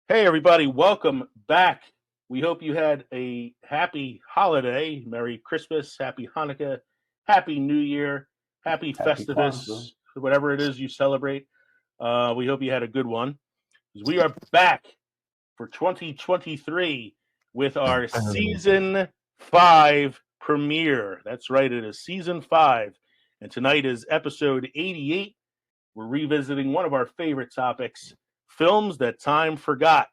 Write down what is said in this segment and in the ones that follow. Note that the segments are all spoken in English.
Hey, everybody, welcome back. We hope you had a happy holiday. Merry Christmas, Happy Hanukkah, Happy New Year, Happy Happy Kwanzaa. Festivus, whatever it is you celebrate. We hope you had a good one. We are back for 2023 with our season 5 premiere. That's right, it is season 5. And tonight is episode 88. We're revisiting one of our favorite topics, films that time forgot.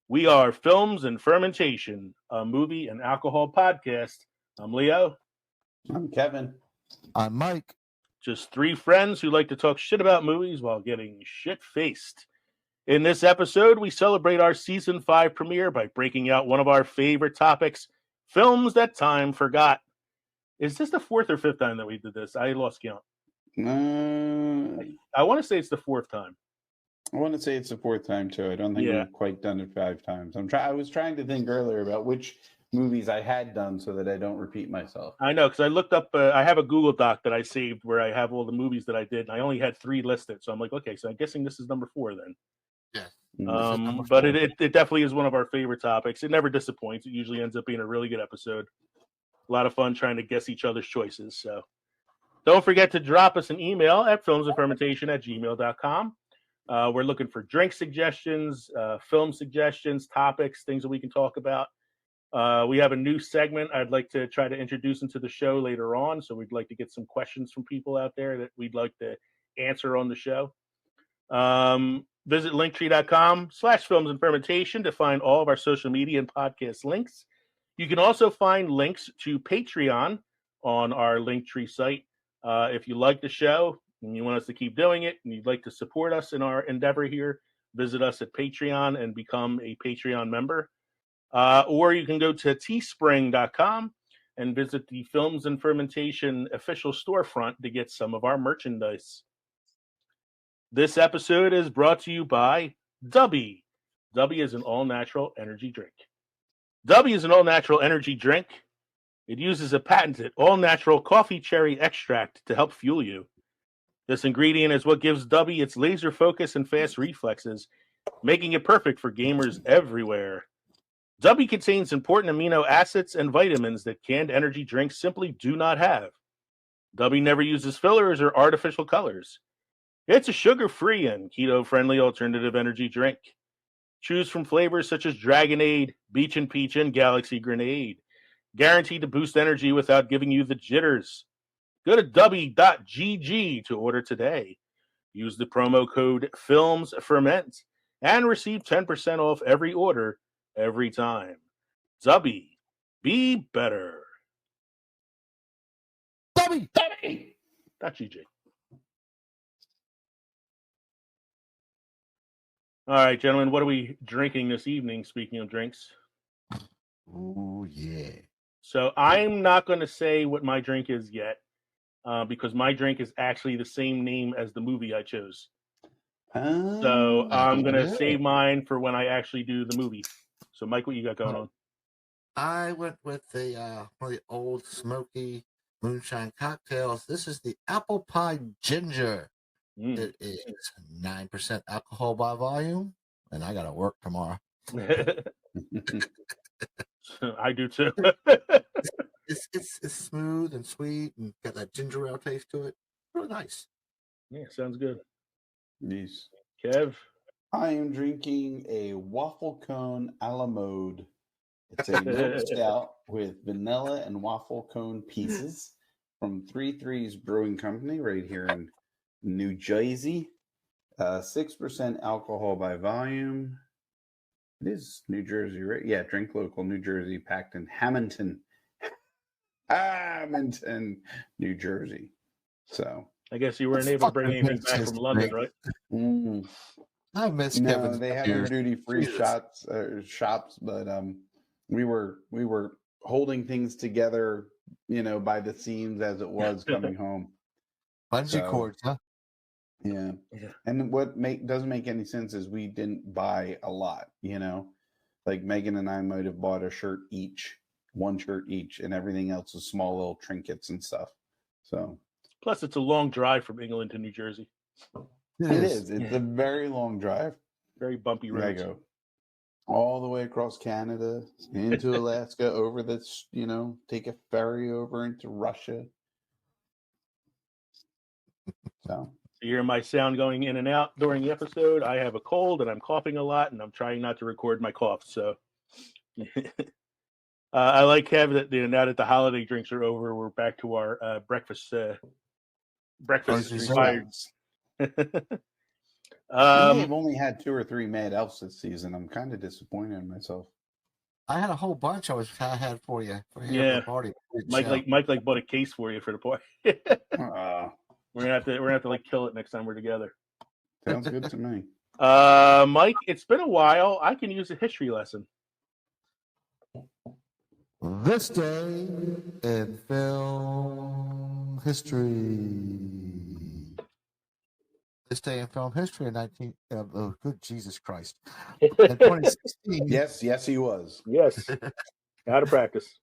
We are Films and Fermentation, a movie and alcohol podcast. I'm Leo. I'm Kevin. I'm Mike. Just three friends who like to talk shit about movies while getting shit-faced. In this episode, we celebrate our season 5 premiere by breaking out one of our favorite topics, films that time forgot. Is this the fourth or fifth time that we did this? I lost count. I want to say it's the fourth time. I want to say it's the fourth time too. I don't think we've quite done it 5 times. I was trying to think earlier about which movies I had done so that I don't repeat myself. I know, because I looked up. I have a Google Doc that I saved where I have all the movies that I did, and I only had 3 listed. So I'm like, okay, so I'm guessing this is number 4 then. Yeah. But it definitely is one of our favorite topics. It never disappoints. It usually ends up being a really good episode. A lot of fun trying to guess each other's choices. So don't forget to drop us an email at filmsandfermentation@gmail.com. We're looking for drink suggestions, film suggestions, topics, things that we can talk about. We have a new segment I'd like to try to introduce into the show later on. So we'd like to get some questions from people out there that we'd like to answer on the show. Visit linktree.com/films and fermentation to find all of our social media and podcast links. You can also find links to Patreon on our Linktree site. If you like the show and you want us to keep doing it and you'd like to support us in our endeavor here, visit us at Patreon and become a Patreon member. Or you can go to teespring.com and visit the Films and Fermentation official storefront to get some of our merchandise. This episode is brought to you by Dubby. Dubby is an all-natural energy drink. Dubby is an all-natural energy drink. It uses a patented all-natural coffee cherry extract to help fuel you. This ingredient is what gives Dubby its laser focus and fast reflexes, making it perfect for gamers everywhere. Dubby contains important amino acids and vitamins that canned energy drinks simply do not have. Dubby never uses fillers or artificial colors. It's a sugar-free and keto-friendly alternative energy drink. Choose from flavors such as Dragonade, Beach and Peach, and Galaxy Grenade. Guaranteed to boost energy without giving you the jitters. Go to dubby.gg to order today. Use the promo code FILMSFERMENT and receive 10% off every order every time. Dubby, be better. Dubby.gg. All right, gentlemen, what are we drinking this evening, speaking of drinks? Oh, yeah. So I'm not going to say what my drink is yet, because my drink is actually the same name as the movie I chose. So I'm going to save mine for when I actually do the movie. So, Mike, what you got going on? I went with one of the old smoky moonshine cocktails. This is the Apple Pie Ginger. It is 9% alcohol by volume, and I got to work tomorrow. I do too. It's smooth and sweet and got that ginger ale taste to it. Really nice. Yeah, sounds good. Yes. Kev? I am drinking a waffle cone a la mode. It's a milk stout with vanilla and waffle cone pieces from 3-3's Brewing Company right here in New Jersey. 6% alcohol by volume. It is New Jersey, right? Yeah, drink local, New Jersey, packed in Hamilton, New Jersey. So I guess you weren't able to bring anything back from London, right? I miss no, Kevin's they had their duty-free shops, but we were holding things together, by the seams as it was coming home. Bungee cords, huh? Yeah. And what doesn't make any sense is we didn't buy a lot, like Megan and I might have bought one shirt each, and everything else is small little trinkets and stuff. So plus it's a long drive from England to New Jersey. It is. It's a very long drive. Very bumpy roads. all the way across Canada, into Alaska, over this, take a ferry over into Russia. So You hear my sound going in and out during the episode. I have a cold and I'm coughing a lot, and I'm trying not to record my cough. So I like, Kev, that now that the holiday drinks are over, we're back to our breakfast. Breakfast is required. I may have only had 2 or 3 Mad Elves this season. I'm kind of disappointed in myself. I had a whole bunch I had for you for the party. Mike bought a case for you for the party. We're gonna have to kill it next time we're together. Sounds good to me. Mike, it's been a while. I can use a history lesson. This day in film history. This day in film history in good Jesus Christ. In 2016. Yes, he was. Yes. Out of practice.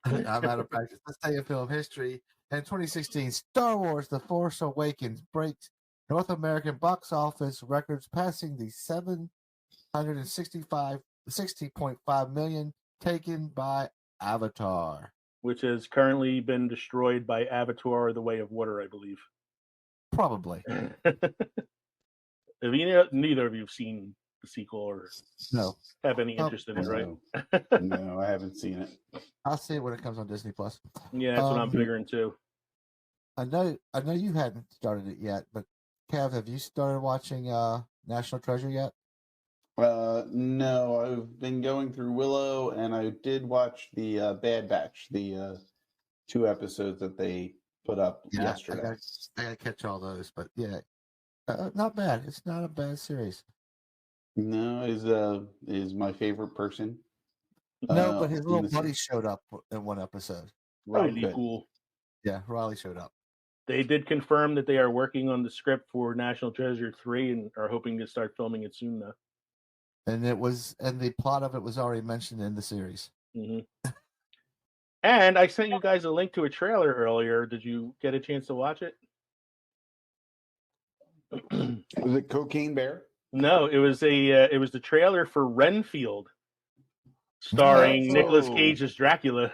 I'm out of practice. This day in film history. In 2016, Star Wars The Force Awakens breaks North American box office records, passing the 760.5 million taken by Avatar. Which has currently been destroyed by Avatar: The Way of Water, I believe. Probably. Neither of you have seen the sequel or have any interest in it, right? No, I haven't seen it. I'll see it when it comes on Disney Plus. Yeah, that's what I'm figuring too. I know you hadn't started it yet, but Kev, have you started watching National Treasure yet? No, I've been going through Willow, and I did watch the Bad Batch, the 2 episodes that they put up yesterday. I gotta catch all those, but yeah, not bad. It's not a bad series. No, is my favorite person. No, but his little buddy showed up in one episode. Riley Poole. Yeah, Riley showed up. They did confirm that they are working on the script for National Treasure 3 and are hoping to start filming it soon, though. And the plot of it was already mentioned in the series. Mm-hmm. And I sent you guys a link to a trailer earlier. Did you get a chance to watch it? Was it Cocaine Bear? No, it was the trailer for Renfield, starring Nicolas Cage as Dracula.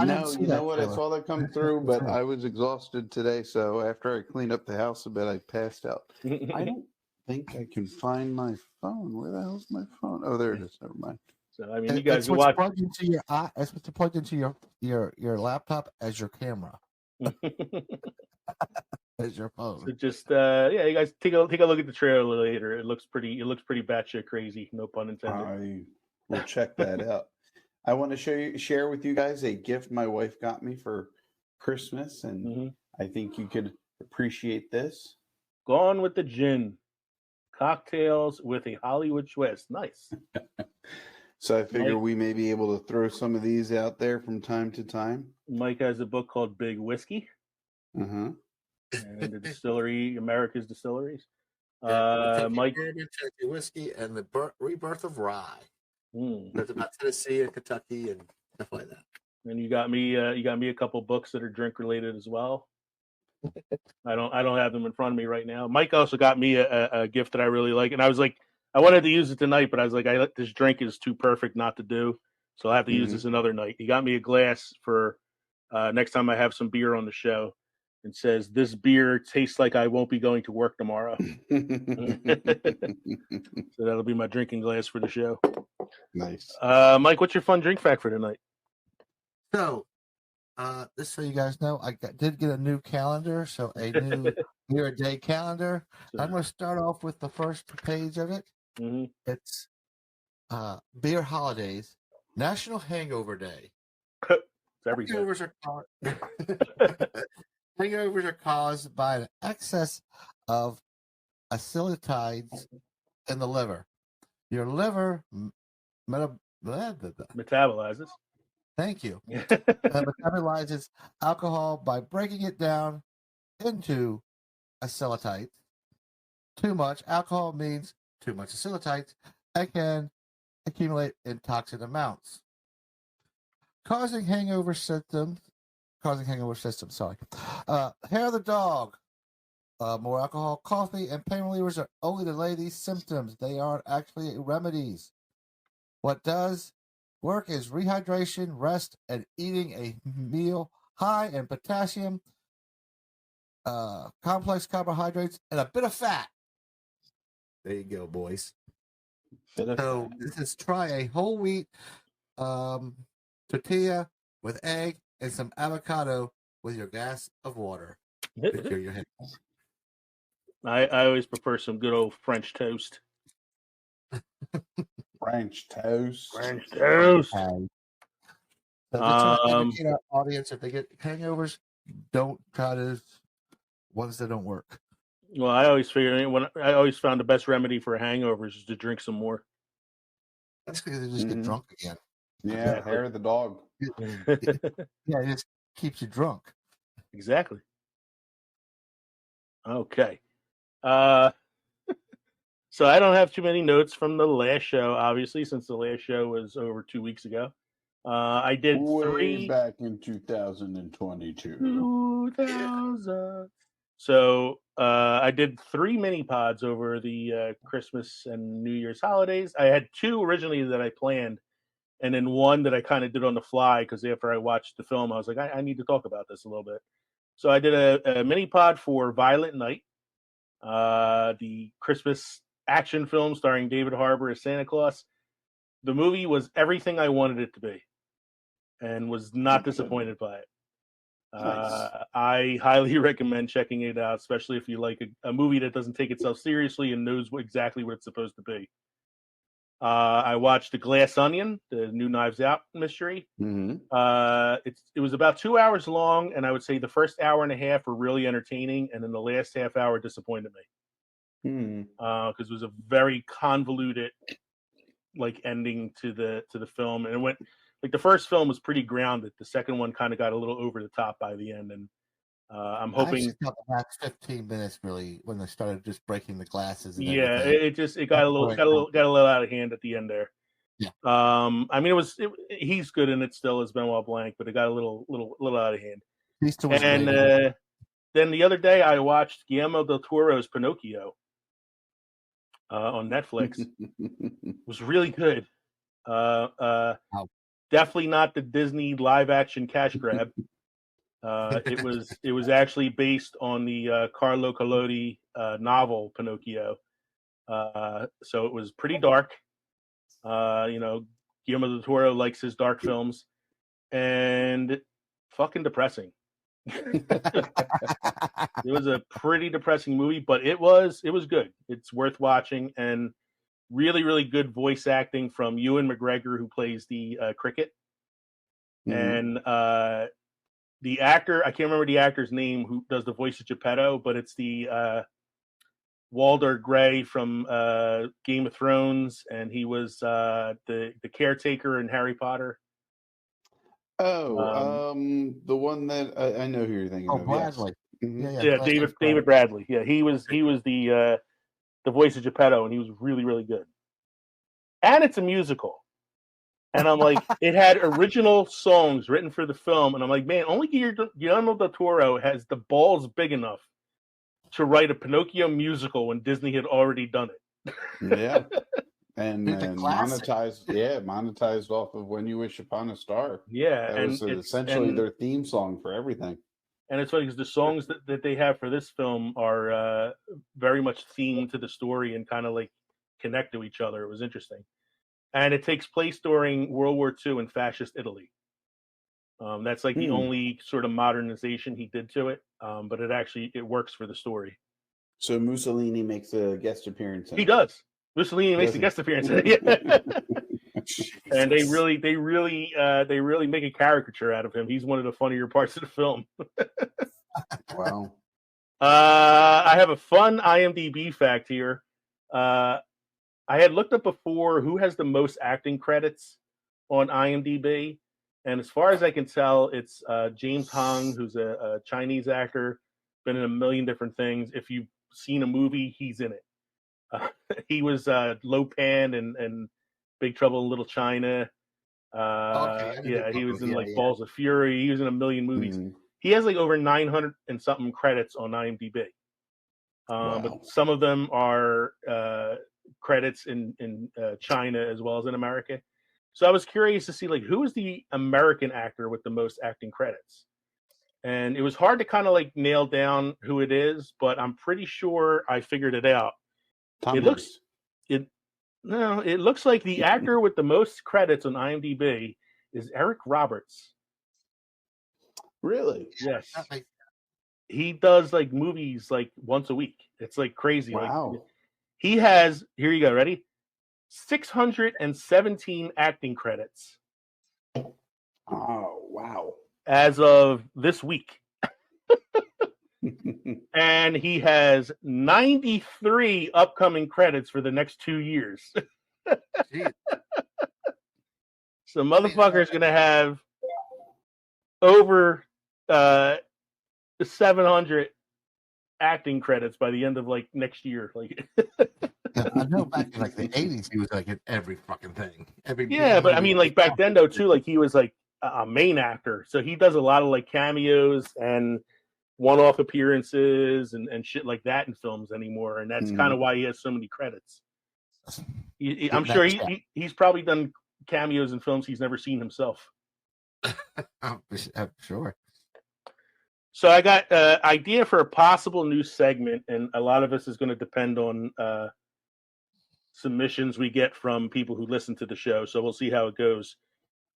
No, you know what? I saw that come through, but I was exhausted today, so after I cleaned up the house a bit, I passed out. I don't think I can find my phone. Where the hell's my phone? Oh, there it is. Never mind. So I mean, you guys can watch. Plugged into your eye. That's what's plugged into your laptop as your camera. As your phone. So just you guys take a look at the trailer later. It looks pretty batshit crazy. No pun intended. I will check that out. I want to share with you guys a gift my wife got me for Christmas, and I think you could appreciate this. Gone with the Gin. Cocktails with a Hollywood twist. Nice. So I figure we may be able to throw some of these out there from time to time. Mike has a book called Big Whiskey. Uh-huh. And the distillery, America's Distilleries. Mike, Kentucky whiskey and the rebirth of rye. It's about Tennessee and Kentucky and stuff like that. And you got me a couple books that are drink related as well. I don't have them in front of me right now. Mike also got me a gift that I really like, and I was like, I wanted to use it tonight, but I was like, this drink is too perfect not to do, so I have to use this another night. He got me a glass for next time I have some beer on the show. It says, "This beer tastes like I won't be going to work tomorrow." So that'll be my drinking glass for the show. Nice. Mike, what's your fun drink fact for tonight? So, just so you guys know, I did get a new calendar, so a new year-a-day calendar. Sure. I'm going to start off with the first page of it. It's Beer Holidays, National Hangover Day. Hangovers are caused by an excess of acylatides in the liver. Your liver metabolizes. Thank you. Metabolizes alcohol by breaking it down into acylatides. Too much alcohol means too much acylatides and can accumulate in toxic amounts, causing hangover symptoms. Hair of the dog. more alcohol, coffee, and pain relievers are only to delay these symptoms. They aren't actually remedies. What does work is rehydration, rest, and eating a meal high in potassium, complex carbohydrates, and a bit of fat. There you go, boys. So this is try a whole wheat tortilla with egg and some avocado with your glass of water to cure your headache. I always prefer some good old French toast. French toast. French toast. So just trying to educate our audience, if they get hangovers, don't try to ones that don't work. Well, I always found the best remedy for hangovers is to drink some more. That's because they just get drunk again. Yeah, Exactly. hair of the dog. Yeah, it just keeps you drunk. Exactly. Okay. So I don't have too many notes from the last show, obviously, since the last show was over 2 weeks ago. I did way back in 2022. 2000. So I did 3 mini pods over the Christmas and New Year's holidays. I had 2 originally that I planned, and then 1 that I kind of did on the fly because after I watched the film, I was like, I need to talk about this a little bit. So I did a mini pod for Violent Night, the Christmas action film starring David Harbour as Santa Claus. The movie was everything I wanted it to be, and was not disappointed by it. Nice. I highly recommend checking it out, especially if you like a movie that doesn't take itself seriously and knows exactly what it's supposed to be. I watched The Glass Onion, the new Knives Out mystery. Mm-hmm. It was about 2 hours long, and I would say the first hour and a half were really entertaining, and then the last half hour disappointed me because it was a very convoluted ending to the film, and it went the first film was pretty grounded. The second one kind of got a little over the top by the end, and I'm hoping. I thought the last 15 minutes really when they started just breaking the glasses. And Yeah, everything. it got a little out of hand at the end there. Yeah. I mean, he's good in it still as Benoit Blanc, but it got a little out of hand. And then the other day I watched Guillermo del Toro's Pinocchio on Netflix. It was really good. Definitely not the Disney live action cash grab. It was actually based on the Carlo Collodi novel Pinocchio. So it was pretty dark. Guillermo del Toro likes his dark films, and fucking depressing. It was a pretty depressing movie, but it was good. It's worth watching, and really, really good voice acting from Ewan McGregor, who plays the cricket, and the actor, I can't remember the actor's name who does the voice of Geppetto, but it's the Walder Gray from Game of Thrones, and he was the caretaker in Harry Potter. Oh, the one that I know who you're thinking of. Bradley. Yes. Mm-hmm. Yeah, David Bradley. Yeah, he was the voice of Geppetto, and he was really, really good. And it's a musical. And I'm like, it had original songs written for the film, and I'm like, man, only Guillermo del Toro has the balls big enough to write a Pinocchio musical when Disney had already done it. Yeah, and monetized off of When You Wish Upon a Star. Yeah, that was essentially their theme song for everything. And it's funny because the songs that they have for this film are very much themed to the story and kind of connect to each other. It was interesting. And it takes place during World War II in fascist Italy. That's the only sort of modernization he did to it, but it works for the story. So Mussolini makes a guest appearance. He does. Mussolini makes a guest appearance. And they really make a caricature out of him. He's one of the funnier parts of the film. Wow. I have a fun IMDb fact here. I had looked up before who has the most acting credits on IMDb, and as far as I can tell, it's James Hong, who's a Chinese actor, been in a million different things. If you've seen a movie, he's in it. He was Lo Pan and Big Trouble in Little China. He was in Balls of Fury. He was in a million movies. He has over 900 and something credits on IMDb. Wow. But some of them are credits in China as well as in America. So I was curious to see like who is the American actor with the most acting credits, and it was hard to kind of like nail down who it is, but I'm pretty sure I figured it out. Tom It Hanks. it looks like the actor with the most credits on IMDb is Eric Roberts. Really? Yes. That makes- He does like movies like once a week. It's like crazy. Wow. Like he has, here you go, ready? 617 acting credits Oh, wow. as of this week. And he has 93 upcoming credits for the next 2 years. Jeez. So motherfucker's gonna have over 700 acting credits by the end of like next year. Like Yeah, I know back in like the 80s, he was like in every fucking thing. yeah, but I mean like back then though too, like he was like a main actor. So he does a lot of like cameos and one-off appearances and shit like that in films anymore, and that's kind of why he has so many credits. I'm sure he's probably done cameos in films he's never seen himself. I'm sure. So I got an idea for a possible new segment, and a lot of this is going to depend on submissions we get from people who listen to the show. So we'll see how it goes.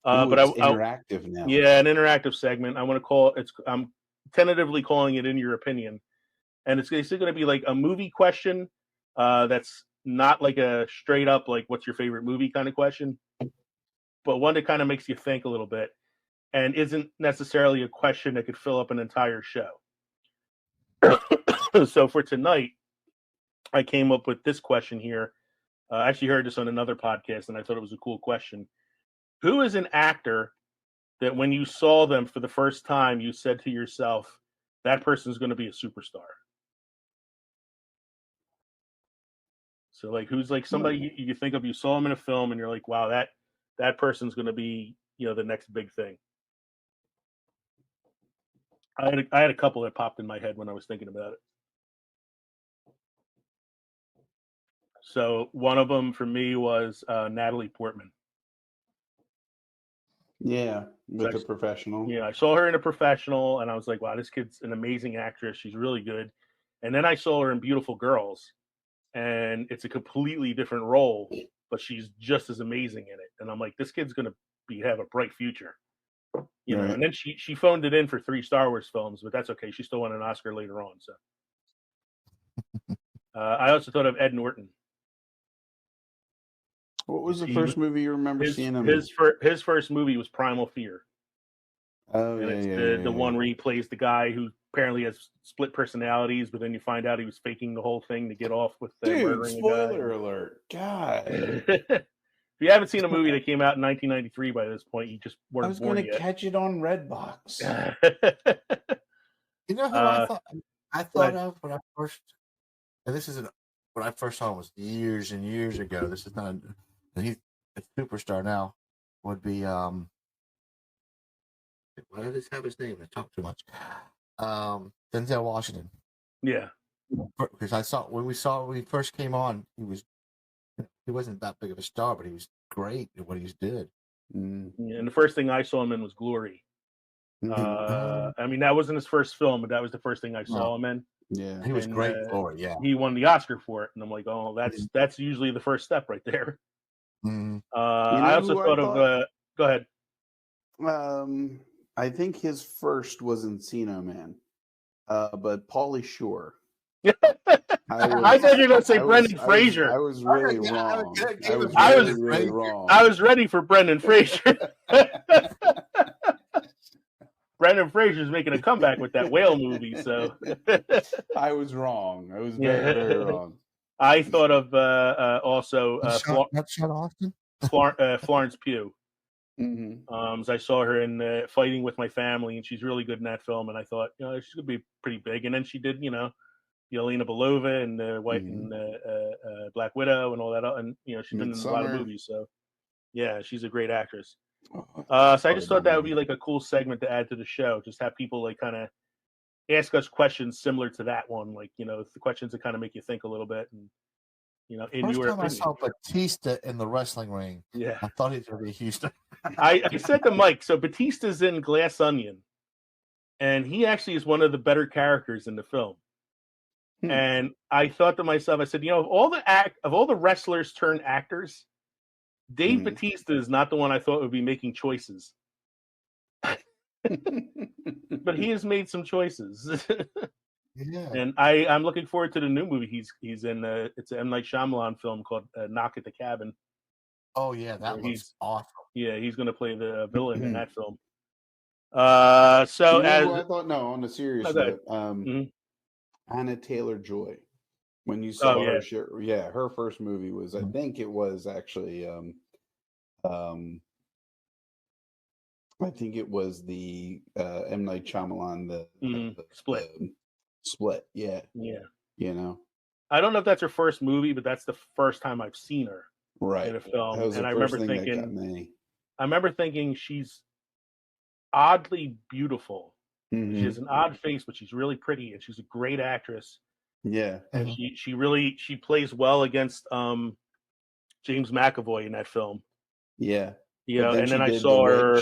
But it's interactive now. Yeah, an interactive segment. I want to call it. I'm tentatively calling it "In Your Opinion," and it's basically going to be like a movie question that's not like a straight up like "What's your favorite movie?" kind of question, but one that kind of makes you think a little bit, and isn't necessarily a question that could fill up an entire show. So for tonight, I came up with this question here. I actually heard this on another podcast, and I thought it was a cool question. Who is an actor that when you saw them for the first time, you said to yourself, that person's going to be a superstar? So, like, who's like somebody you think of, you saw them in a film, and you're like, wow, that person's going to be, the next big thing. I had a couple that popped in my head when I was thinking about it. So one of them for me was Natalie Portman. Yeah, with The Professional. Yeah, I saw her in A Professional, and I was like, wow, this kid's an amazing actress. She's really good. And then I saw her in Beautiful Girls, and it's a completely different role, but she's just as amazing in it. And I'm like, this kid's going to have a bright future. You know, and then she phoned it in for 3 Star Wars films, but that's okay. She still won an Oscar later on. So I also thought of Ed Norton. What was the first movie you remember seeing him in? His first movie was Primal Fear. Oh, and it's the one where he plays the guy who apparently has split personalities, but then you find out he was faking the whole thing to get off with murdering spoiler alert. God. If you haven't seen a movie that came out in 1993 by this point, you just weren't born yet. I was going to catch it on Redbox. You know who I thought of when I first, and this isn't when I first saw him was years and years ago. This is not, he's a superstar now. Would be why did this have his name? I talk too much. Denzel Washington. Yeah, because I saw when he first came on, he wasn't that big of a star, but he was great at what he did. Yeah, and the first thing I saw him in was Glory. I mean, that wasn't his first film, but that was the first thing I saw him in. Yeah, he was great in Glory. Yeah, he won the Oscar for it, and I'm like, oh, that's usually the first step right there. I also thought of. Go ahead. I think his first was Encino Man, but Pauly Shore. I thought you were going to say Brendan Fraser. I was really wrong. I was ready for Brendan Fraser. Brendan Fraser's making a comeback with that whale movie, so I was wrong. I was very, very wrong. I thought of also Florence Pugh. So I saw her in Fighting with My Family, and she's really good in that film. And I thought, she's gonna be pretty big. And then she did, Yelena Belova and White and Black Widow and all that, and she's been in a lot of movies. So yeah, she's a great actress. So I just thought that would be like a cool segment to add to the show. Just have people like kind of ask us questions similar to that one, like the questions that kind of make you think a little bit, and in First your time I opinion. saw Batista in the wrestling ring, Yeah, I thought he was going to be Houston. I said to Mike, so Batista's in Glass Onion, and he actually is one of the better characters in the film. And I thought to myself, I said, of all the wrestlers turned actors, Dave Batista is not the one I thought would be making choices. But he has made some choices. Yeah. And I'm looking forward to the new movie he's in. It's an M. Night Shyamalan film called Knock at the Cabin. Oh, yeah, that looks awesome. Yeah, he's going to play the villain in that film. So I thought, on a serious note, Anna Taylor-Joy. When you saw her, her first movie was, I think it was actually, I think it was the M. Night Shyamalan, the Split. Split, yeah. I don't know if that's her first movie, but that's the first time I've seen her in a film. That was and the I first remember thing thinking, that got me. I remember thinking she's oddly beautiful. She has an odd face, but she's really pretty, and she's a great actress. Yeah, and she plays well against James McAvoy in that film. Yeah, and then I saw her.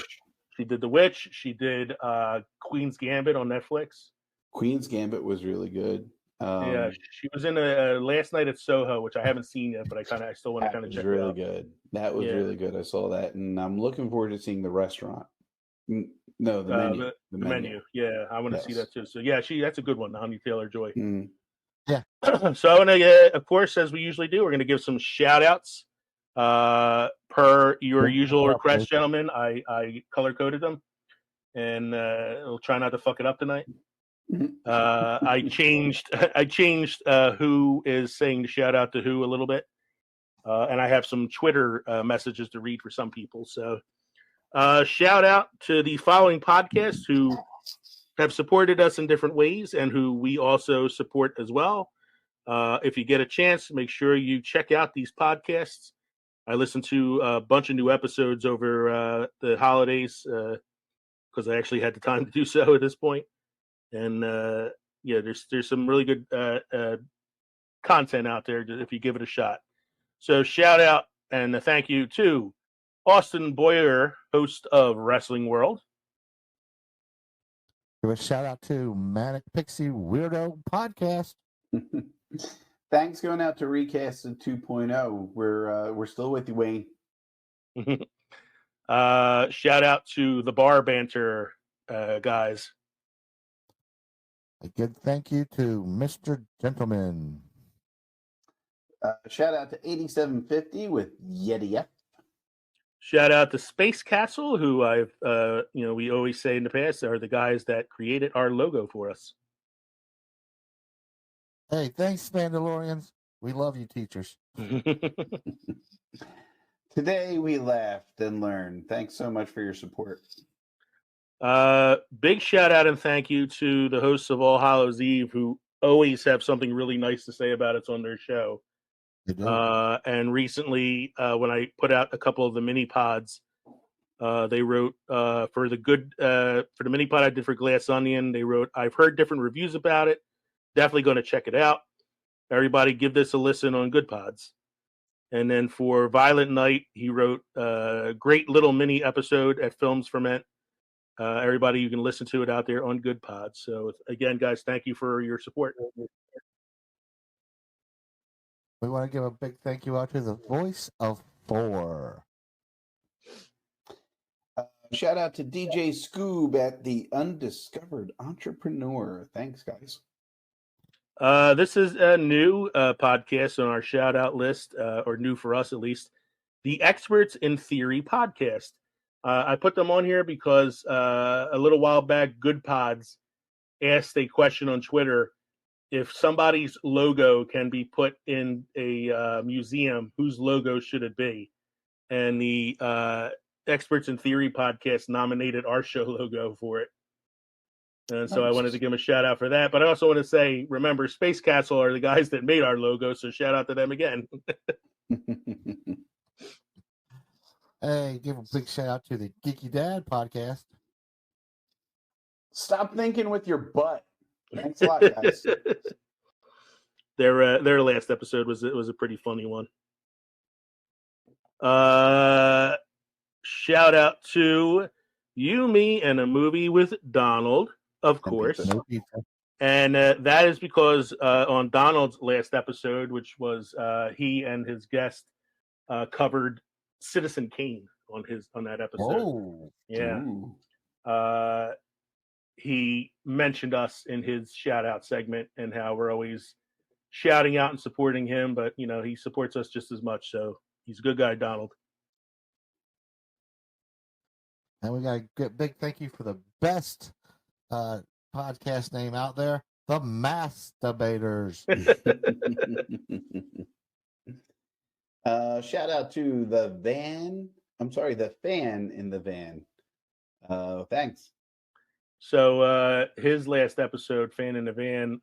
She did The Witch. She did Queen's Gambit on Netflix. Queen's Gambit was really good. She was in Last Night at Soho, which I haven't seen yet, but I still want to kind of check it out. Good. That was really good. I saw that, and I'm looking forward to seeing The Restaurant. No, the menu. The menu. Yeah, I want to see that too. So that's a good one, Anya Taylor-Joy. Yeah. So I want to, of course, as we usually do, we're going to give some shout outs. Per your usual request, gentlemen, I color coded them, and we'll try not to fuck it up tonight. I changed who is saying the shout out to who a little bit, and I have some Twitter messages to read for some people. So shout out to the following podcasts who have supported us in different ways and who we also support as well. If you get a chance, make sure you check out these podcasts. I listened to a bunch of new episodes over the holidays because I actually had the time to do so at this point. And there's some really good content out there if you give it a shot. So shout out and a thank you to Austin Boyer, host of Wrestling World. Give a shout out to Manic Pixie Weirdo Podcast. Thanks going out to Recasted 2.0. We're still with you, Wayne. Shout out to the Bar Banter guys. A good thank you to Mr. Gentleman. Shout out to 8750 with Yeti F. Shout out to Space Castle, who I've we always say in the past are the guys that created our logo for us. Hey, thanks, Mandalorians. We love you, teachers. Today we laughed and learned. Thanks so much for your support. Big shout out and thank you to the hosts of All Hallows Eve, who always have something really nice to say about us on their show. And recently, when I put out a couple of the mini pods, they wrote for the mini pod I did for Glass Onion. They wrote, "I've heard different reviews about it. Definitely going to check it out. Everybody, give this a listen on Good Pods." And then for Violent Night, he wrote a great little mini episode at Films Ferment. Everybody, you can listen to it out there on Good Pods. So again, guys, thank you for your support. We want to give a big thank you out to the voice of 4. Shout out to DJ Scoob at the Undiscovered Entrepreneur. Thanks, guys. This is a new podcast on our shout out list, or new for us at least, the Experts in Theory podcast. I put them on here because a little while back, Good Pods asked a question on Twitter: if somebody's logo can be put in a museum, whose logo should it be? And the Experts in Theory podcast nominated our show logo for it. And so I wanted to give them a shout out for that. But I also want to say, remember, Space Castle are the guys that made our logo. So shout out to them again. Hey, give a big shout out to the Geeky Dad podcast. Stop thinking with your butt. Thanks a lot, guys. Their last episode was a pretty funny one. Shout out to You, Me, and a Movie with Donald, of course. And that is because on Donald's last episode, which was he and his guest covered Citizen Kane on that episode. Oh, yeah. Ooh. He mentioned us in his shout out segment and how we're always shouting out and supporting him, but he supports us just as much. So he's a good guy, Donald. And we got a big thank you for the best podcast name out there, the Masturbators. Shout out to the fan in the van. Thanks. So his last episode, Fan in the Van,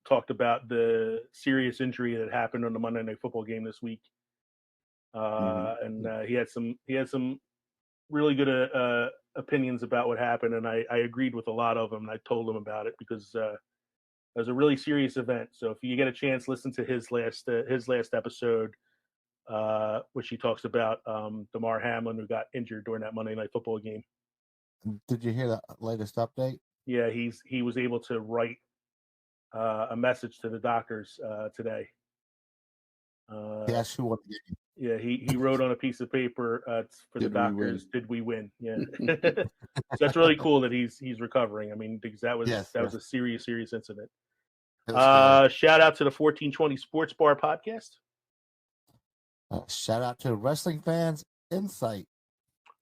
talked about the serious injury that happened on the Monday Night Football game this week, and he had some really good opinions about what happened, and I agreed with a lot of them. And I told him about it because it was a really serious event. So if you get a chance, listen to his last episode, which he talks about Damar Hamlin, who got injured during that Monday Night Football game. Did you hear the latest update? Yeah, he was able to write a message to the doctors today. Guess who won the game? Yeah, he wrote on a piece of paper for the doctors, "Did we win?" Yeah, so that's really cool that he's recovering. I mean, because that was a serious incident. Shout out to the 1420 Sports Bar podcast. Shout out to Wrestling Fans Insight.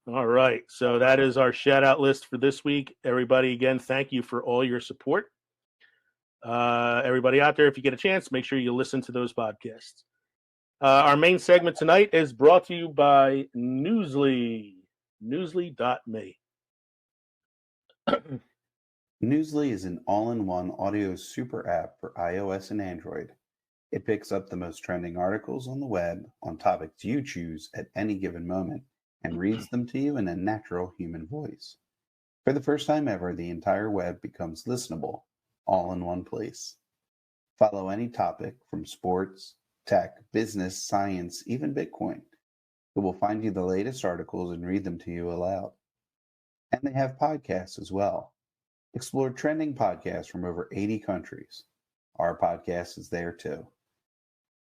All right, so that is our shout out list for this week. Everybody, again, thank you for all your support. Everybody out there, if you get a chance, make sure you listen to those podcasts. Our main segment tonight is brought to you by Newsly, Newsly.me. Newsly is an all-in-one audio super app for iOS and Android. It picks up the most trending articles on the web on topics you choose at any given moment and reads them to you in a natural human voice. For the first time ever, the entire web becomes listenable, all in one place. Follow any topic from sports, tech, business, science, even Bitcoin. It will find you the latest articles and read them to you aloud. And they have podcasts as well. Explore trending podcasts from over 80 countries. Our podcast is there too.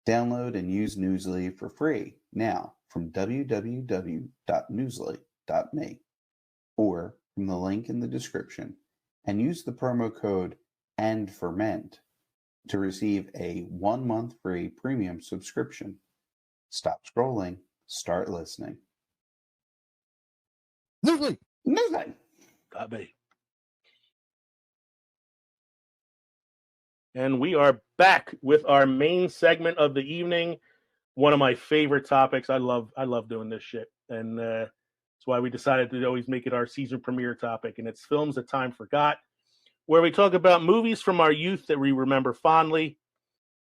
Download and use Newsly for free now from www.newsly.me or from the link in the description, and use the promo code ANDFERMENT to receive a 1 month free premium subscription. Stop scrolling, start listening. Newsly! Newsly.me. And we are back with our main segment of the evening. One of my favorite topics. I love doing this shit, and that's why we decided to always make it our season premiere topic. And it's films that time forgot, where we talk about movies from our youth that we remember fondly,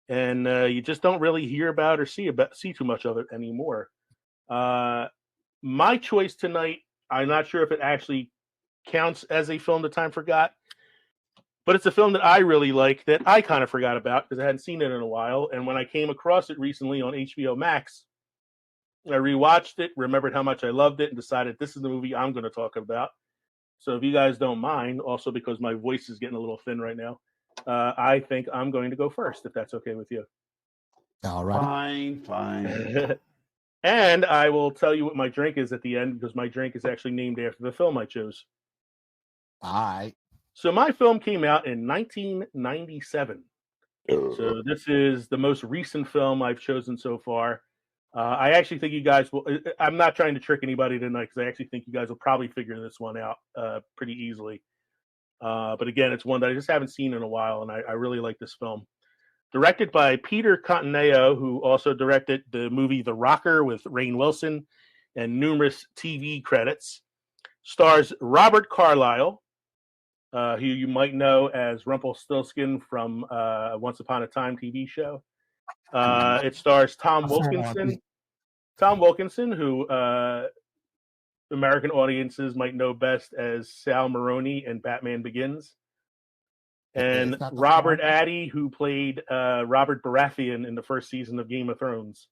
and you just don't really hear about or see too much of it anymore. My choice tonight, I'm not sure if it actually counts as a film that time forgot, but it's a film that I really like that I kind of forgot about because I hadn't seen it in a while. And when I came across it recently on HBO Max, I rewatched it, remembered how much I loved it, and decided this is the movie I'm going to talk about. So if you guys don't mind, also because my voice is getting a little thin right now, I think I'm going to go first, if that's okay with you. All right. Fine. And I will tell you what my drink is at the end, because my drink is actually named after the film I chose. All right. So my film came out in 1997. So this is the most recent film I've chosen so far. I actually think you guys will. I'm not trying to trick anybody tonight because I actually think you guys will probably figure this one out pretty easily. But again, it's one that I just haven't seen in a while, and I really like this film. Directed by Peter Contineo, who also directed the movie The Rocker with Rainn Wilson and numerous TV credits. Stars Robert Carlyle, who you might know as Rumpelstiltskin from Once Upon a Time TV show. It stars Tom Wilkinson, who American audiences might know best as Sal Maroni in Batman Begins. and It's not the Robert Full Addy, who played Robert Baratheon in the first season of Game of Thrones.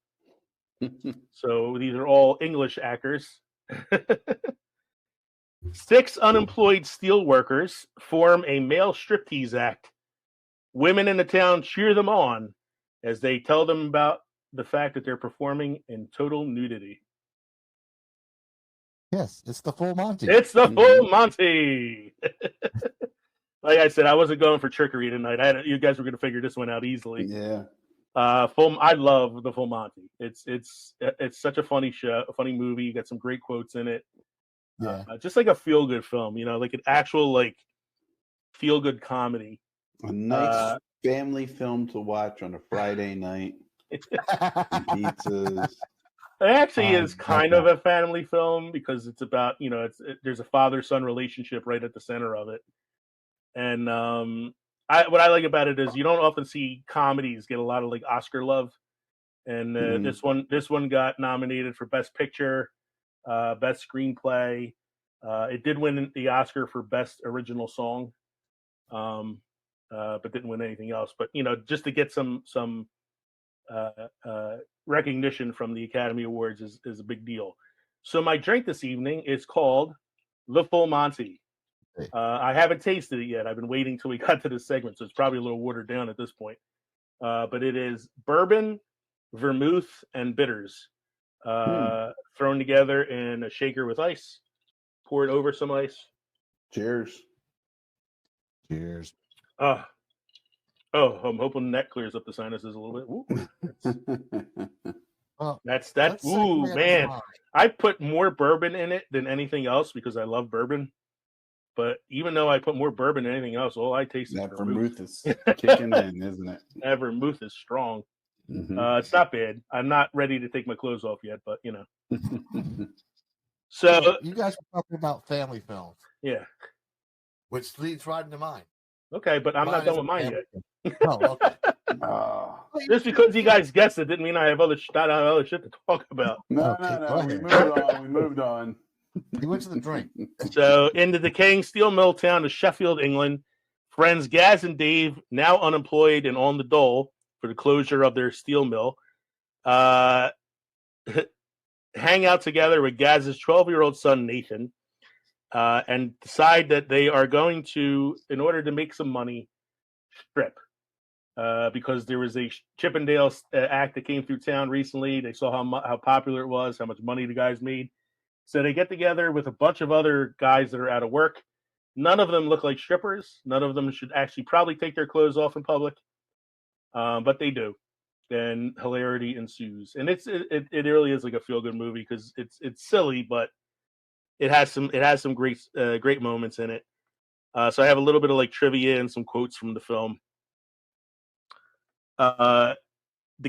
So these are all English actors. 6 unemployed steel workers form a male striptease act. Women in the town cheer them on as they tell them about the fact that they're performing in total nudity. Yes, it's the Full Monty. It's the Full Monty. Like I said, I wasn't going for trickery tonight. You guys were going to figure this one out easily. Yeah. I love the Full Monty. It's such a funny show, a funny movie. You got some great quotes in it. Yeah. Just like a feel good film, like an actual like feel good comedy. A nice family film to watch on a Friday night. Pizzas. It actually is kind of a family film because it's about there's a father-son relationship right at the center of it, and what I like about it is you don't often see comedies get a lot of like Oscar love, and this one got nominated for Best Picture, Best Screenplay. It did win the Oscar for Best Original Song, but didn't win anything else. But just to get some recognition from the Academy Awards is a big deal. So my drink this evening is called the Full Monty. I haven't tasted it yet. I've been waiting till we got to this segment, so it's probably a little watered down at this point. But it is bourbon, vermouth, and bitters thrown together in a shaker with ice. Pour it over some ice. Cheers. Cheers. I'm hoping that clears up the sinuses a little bit. Well, that's that. Ooh, man. I put more bourbon in it than anything else because I love bourbon. But even though I put more bourbon than anything else, all I taste is vermouth. Is kicking in, isn't it? That vermouth is strong. It's not bad. I'm not ready to take my clothes off yet, but So you guys were talking about family films. Yeah. Which leads right into mine. Okay, but I'm not done with mine yet. Oh, okay. Just because you guys guessed it didn't mean I have other shit to talk about. No. We moved on. He went to the drink. So, in the decaying steel mill town of Sheffield, England, friends Gaz and Dave, now unemployed and on the dole for the closure of their steel mill, hang out together with Gaz's 12-year-old son, Nathan, and decide that they are going to, in order to make some money, strip. Because there was a Chippendale act that came through town recently. They saw how popular it was, how much money the guys made. So they get together with a bunch of other guys that are out of work. None of them look like strippers. None of them should actually probably take their clothes off in public. But they do. And hilarity ensues. And it really is like a feel-good movie because it's silly, but it has some great moments in it. So I have a little bit of like trivia and some quotes from the film. The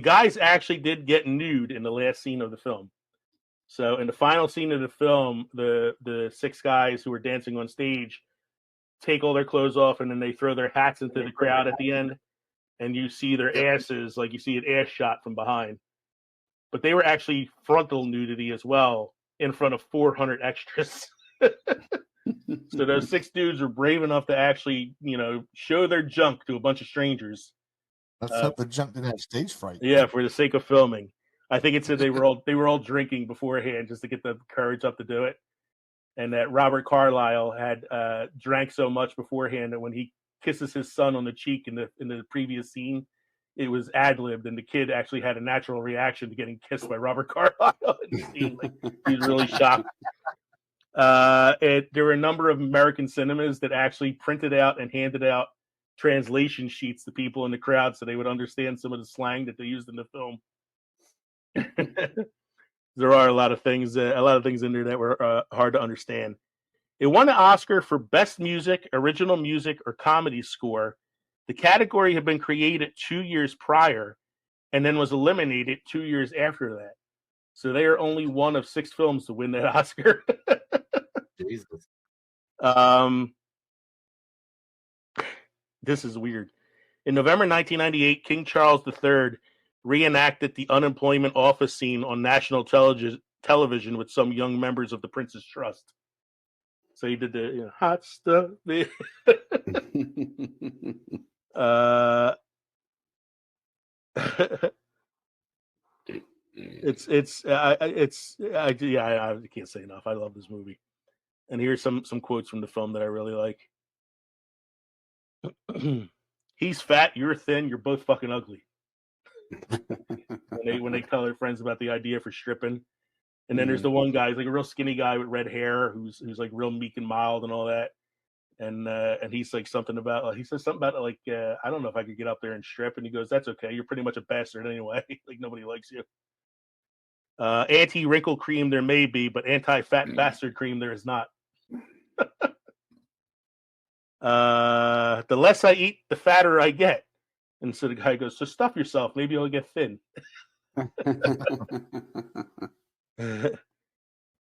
guys actually did get nude in the last scene of the film. So in the final scene of the film, the 6 guys who were dancing on stage take all their clothes off and then they throw their hats into the crowd at the end, and you see their asses, like you see an ass shot from behind. But they were actually frontal nudity as well in front of 400 extras. So those 6 dudes were brave enough to actually, show their junk to a bunch of strangers. Let's hope the junk didn't have stage fright. Yeah, for the sake of filming. I think it said they were all drinking beforehand just to get the courage up to do it, and that Robert Carlyle had drank so much beforehand that when he kisses his son on the cheek in the previous scene, it was ad-libbed, and the kid actually had a natural reaction to getting kissed by Robert Carlyle in the scene. Like, he was really shocked. There were a number of American cinemas that actually printed out and handed out translation sheets to people in the crowd so they would understand some of the slang that they used in the film. There are a lot of things in there that were hard to understand. It won an Oscar for Best Music, Original Music, or Comedy Score. The category had been created 2 years prior and then was eliminated 2 years after that. So they are only one of 6 films to win that Oscar. Jesus. This is weird. In November 1998, King Charles III reenacted the unemployment office scene on national television with some young members of the Prince's Trust. So he did the hot stuff. uh, I can't say enough. I love this movie. And here's some quotes from the film that I really like. He's fat, you're thin, you're both fucking ugly. when they tell their friends about the idea for stripping. And then there's the one guy, he's like a real skinny guy with red hair who's like real meek and mild and all that. And he's like something about he says something about like I don't know if I could get up there and strip, and he goes, "That's okay, you're pretty much a bastard anyway. Like nobody likes you." Anti-wrinkle cream there may be, but anti-fat bastard cream there is not. The less I eat, the fatter I get. And so the guy goes, "So stuff yourself, maybe you'll get thin."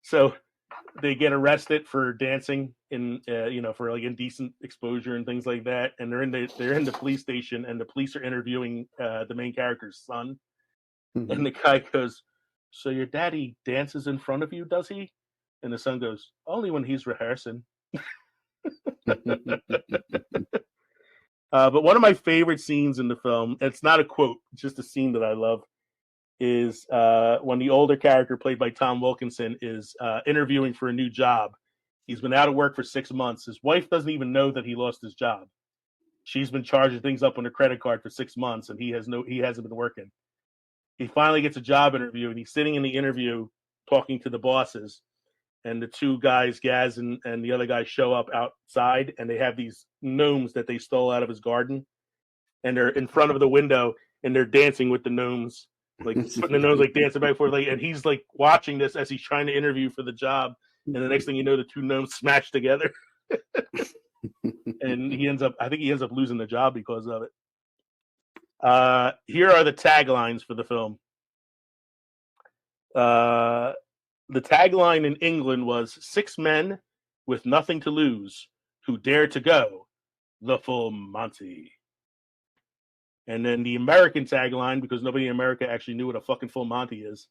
So they get arrested for dancing in for like indecent exposure and things like that, and they're in the police station, and the police are interviewing the main character's son. And the guy goes, "So your daddy dances in front of you, does he?" And the son goes, "Only when he's rehearsing." But one of my favorite scenes in the film, it's not a quote, it's just a scene that I love, is when the older character played by Tom Wilkinson is interviewing for a new job. He's been out of work for 6 months. His wife doesn't even know that he lost his job. She's been charging things up on her credit card for 6 months, and he hasn't been working. He finally gets a job interview, and he's sitting in the interview talking to the bosses. And the two guys, Gaz and the other guy, show up outside, and they have these gnomes that they stole out of his garden. And they're in front of the window, and they're dancing with the gnomes, like putting the gnomes like dancing back and forth. Like, and he's like watching this as he's trying to interview for the job. And the next thing you know, the two gnomes smash together. And I think he ends up losing the job because of it. Here are the taglines for the film. The tagline in England was 6 men with nothing to lose who dare to go the full Monty. And then the American tagline, because nobody in America actually knew what a fucking full Monty is.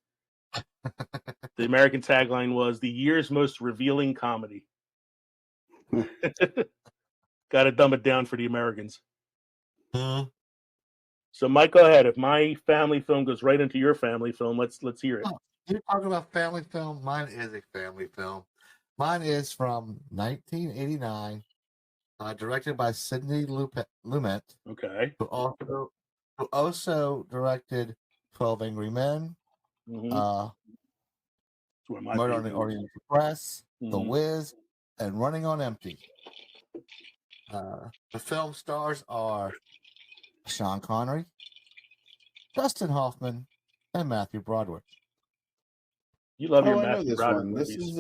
The American tagline was the year's most revealing comedy. Got to dumb it down for the Americans. So, Mike, go ahead. If my family film goes right into your family film, let's hear it. Oh, you're talking about family film. Mine is a family film. Mine is from 1989, directed by Sidney Lumet. Okay. Who also directed 12 Angry Men, Murder on the Orient Express, The Wiz, and Running on Empty. The film stars are Sean Connery, Dustin Hoffman, and Matthew Broderick. You love your I know Matthew this Broderick one. movies. This is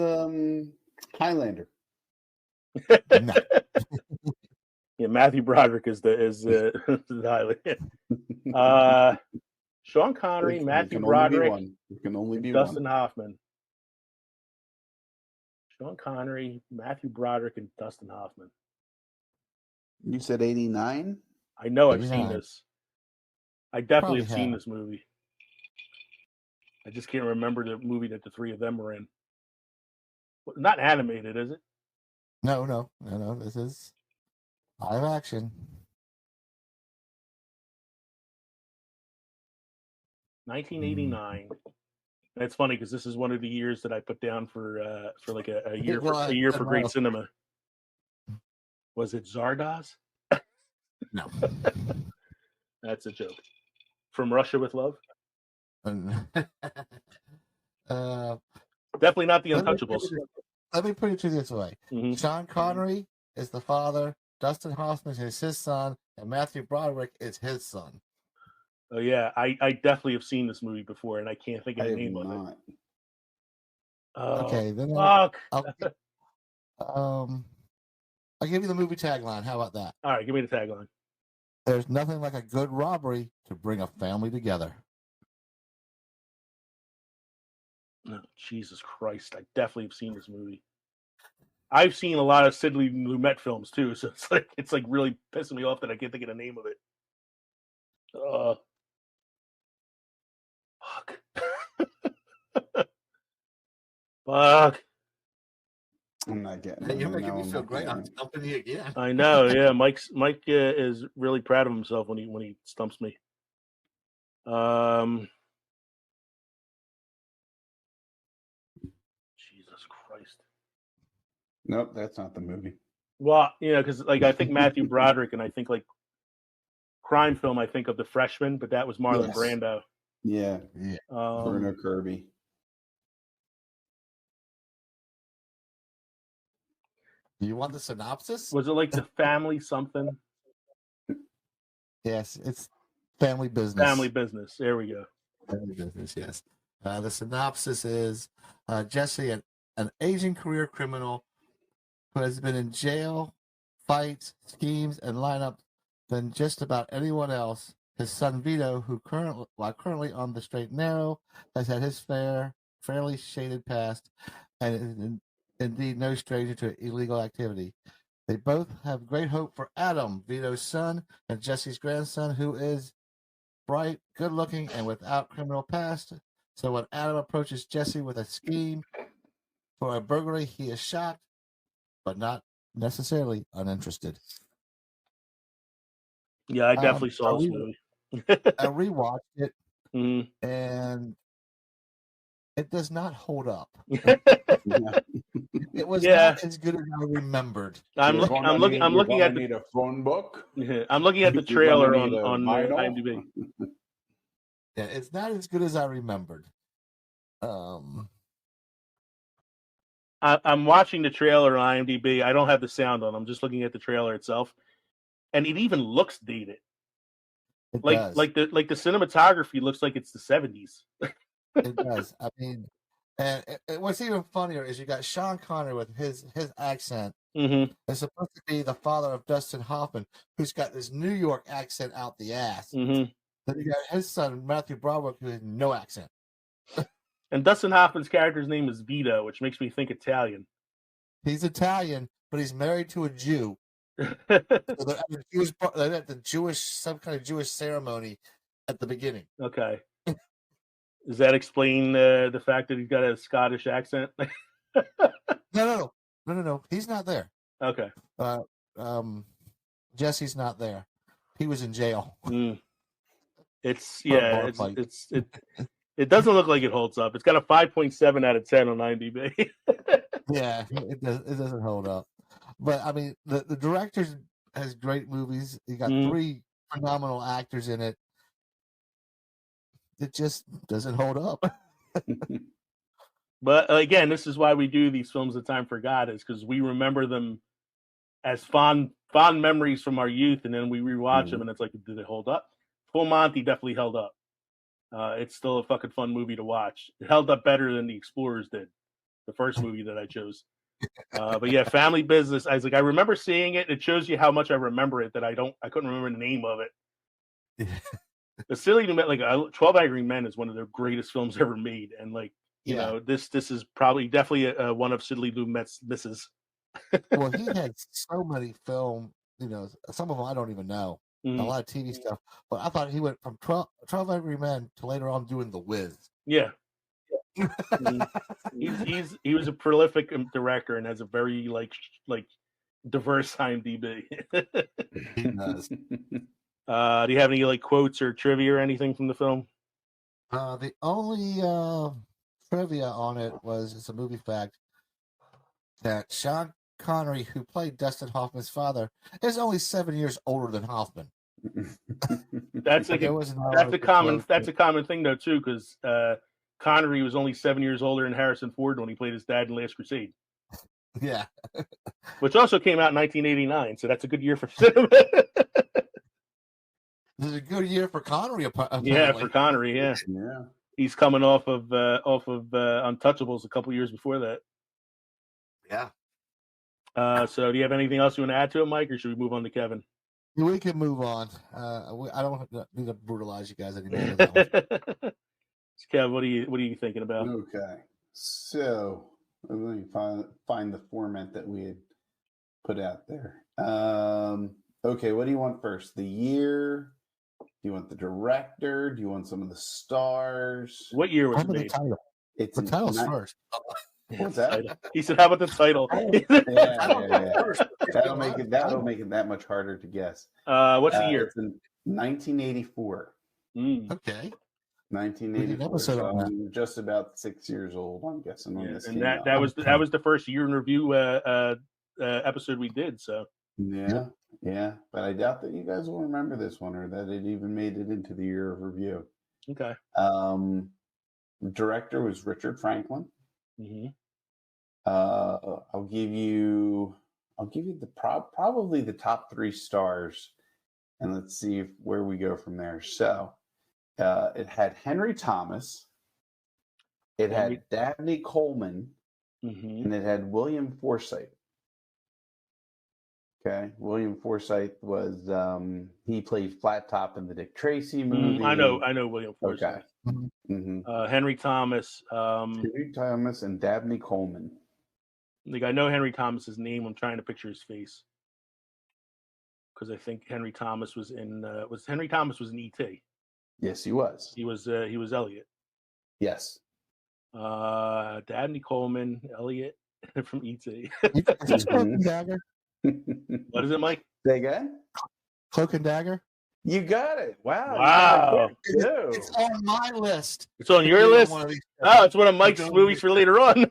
Highlander. No. Yeah, Matthew Broderick is the Highlander. Sean Connery, Matthew Broderick, There can only be Dustin one. Hoffman. Sean Connery, Matthew Broderick, and Dustin Hoffman. You said 89? I know 89. I've seen this. I definitely have Probably seen have. this movie. I just can't remember the movie that the three of them were in. Not animated, is it? No. This is live action. 1989. That's funny because this is one of the years that I put down for like a year Well, a year for great no. cinema. Was it Zardoz? No. That's a joke. From Russia with Love? Definitely not the Untouchables. Let me put it to you this way. Sean Connery is the father, Dustin Hoffman is his son, and Matthew Broderick is his son. Oh yeah, I definitely have seen this movie before, and I can't think of the name of it. Okay, then fuck. I'll give you the movie tagline. How about that? All right, give me the tagline. There's nothing like a good robbery to bring a family together. Oh, Jesus Christ, I definitely have seen this movie. I've seen a lot of Sidney Lumet films too, so it's like really pissing me off that I can't think of the name of it. Fuck. Fuck. I'm not getting Hey, it. you're I making know me I'm feel not great. getting I'm it. stumping you again. I know. Yeah, Mike is really proud of himself when he stumps me. Jesus Christ. Nope, that's not the movie. Well, because like I think Matthew Broderick, and I think like crime film. I think of The Freshman, but that was Marlon Yes. Brando. Yeah, Yeah. Bruno Kirby. Do you want the synopsis? Was it like The Family something? Yes, it's Family Business. Family Business. There we go. Family Business, yes. The synopsis is Jesse, an aging career criminal who has been in jail, fights, schemes, and lineups than just about anyone else. His son Vito, who currently on the straight and narrow, has had his fairly shaded past, and is indeed no stranger to illegal activity. They both have great hope for Adam, Vito's son, and Jesse's grandson, who is bright, good-looking, and without criminal past. So when Adam approaches Jesse with a scheme for a burglary, he is shocked, but not necessarily uninterested. Yeah, I definitely saw this movie. I rewatched it, Mhm. and it does not hold up. Yeah. It was Yeah. not as good as I remembered. I'm You're looking gonna at the need a phone book. I'm looking at the You're gonna trailer need a on vinyl. IMDb. Yeah, it's not as good as I remembered. I'm watching the trailer on IMDb. I don't have the sound on. I'm just looking at the trailer itself, and it even looks dated. It Like does. like the cinematography looks like it's the 70s. It does. I mean, and what's even funnier is you got Sean Connery with his accent. Mm-hmm. It's supposed to be the father of Dustin Hoffman, who's got this New York accent out the ass. Mm-hmm. Then you got his son Matthew Broderick, who has no accent. And Dustin Hoffman's character's name is Vito, which makes me think Italian. He's Italian, but he's married to a Jew. So they're at the Jewish, some kind of Jewish ceremony at the beginning. Okay. Does that explain the fact that he's got a Scottish accent? No. He's not there. Okay. Jesse's not there. He was in jail. It doesn't look like it holds up. It's got a 5.7 out of 10 on IMDb. Yeah, it doesn't hold up. But I mean, the director has great movies. He got 3 phenomenal actors in it. It just doesn't hold up. But again, this is why we do these films. The Time for God is because we remember them as fond memories from our youth, and then we rewatch them, and it's like, did it hold up? Full Monty definitely held up. It's still a fucking fun movie to watch. It held up better than The Explorers did, the first movie that I chose. But yeah, Family Business. I was like, I remember seeing it. It shows you how much I remember it that I couldn't remember the name of it. The Silly Men, like 12 Angry Men, is one of the greatest films ever made, and like you know, this is probably definitely one of Sidley Lumet's misses. Well, he had so many film, some of them I don't even know. A lot of TV stuff, but I thought he went from 12 Angry Men to later on doing The Wiz. Yeah. He was a prolific director and has a very like diverse IMDb. He does. Do you have any like quotes or trivia or anything from the film? The only trivia on it was, it's a movie fact, that Sean Connery, who played Dustin Hoffman's father, is only 7 years older than Hoffman. That's like that's a common thing though too, because Connery was only 7 years older than Harrison Ford when he played his dad in Last Crusade. Yeah. Which also came out in 1989, so that's a good year for cinema. This is a good year for Connery, apparently. Yeah, for Connery, yeah. He's coming off of Untouchables a couple years before that. Yeah. So do you have anything else you want to add to it, Mike, or should we move on to Kevin? We can move on. I don't need to brutalize you guys anymore. Kev, what are you thinking about? Okay, so let me find the format that we had put out there. Okay, what do you want first? The year? Do you want the director? Do you want some of the stars? What year was it made? The title's first. What's that? He said, "How about the title?" Yeah. That'll make it that much harder to guess. What's the year? It's in 1984. Okay. 1984. So I'm just about 6 years old, I'm guessing, when this came out. That was the first year in review episode we did. So yeah. But I doubt that you guys will remember this one or that it even made it into the year of review. Okay. Director was Richard Franklin. Mm-hmm. I'll give you probably the top 3 stars, and let's see where we go from there. So it had Henry Thomas, it had Dabney Coleman, and it had William Forsythe. Okay, William Forsythe was he played Flat Top in the Dick Tracy movie. I know William Forsythe. Okay. Henry Thomas. Henry Thomas and Dabney Coleman. Like, I know Henry Thomas's name. I'm trying to picture his face because I think Henry Thomas was in E.T. Yes, he was. He was Elliot. Yes. Dabney Coleman, Elliot from E.T. Cloak and Dagger. What is it, Mike? Say again? Cloak and Dagger. You got it. Wow. It's on my list. It's on your list? It's one of Mike's movies for later on.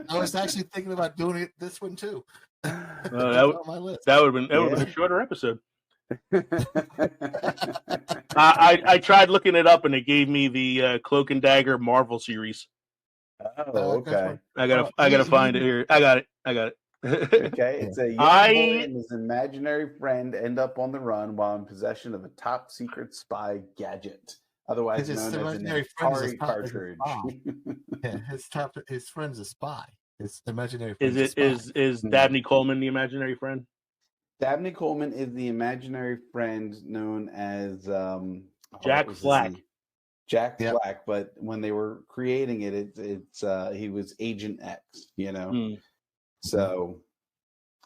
I was actually thinking about doing this one too. That would have been a shorter episode. I tried looking it up and it gave me the Cloak and Dagger Marvel series. Oh, okay. I gotta find it here. I got it. Okay, it's a young boy and his imaginary friend end up on the run while in possession of a top secret spy gadget, otherwise known as an Atari cartridge. His friend's a spy. His imaginary friend is Dabney Coleman the imaginary friend? Dabney Coleman is the imaginary friend known as Jack Flack. Jack Flack, but when they were creating it, he was Agent X, you know. So,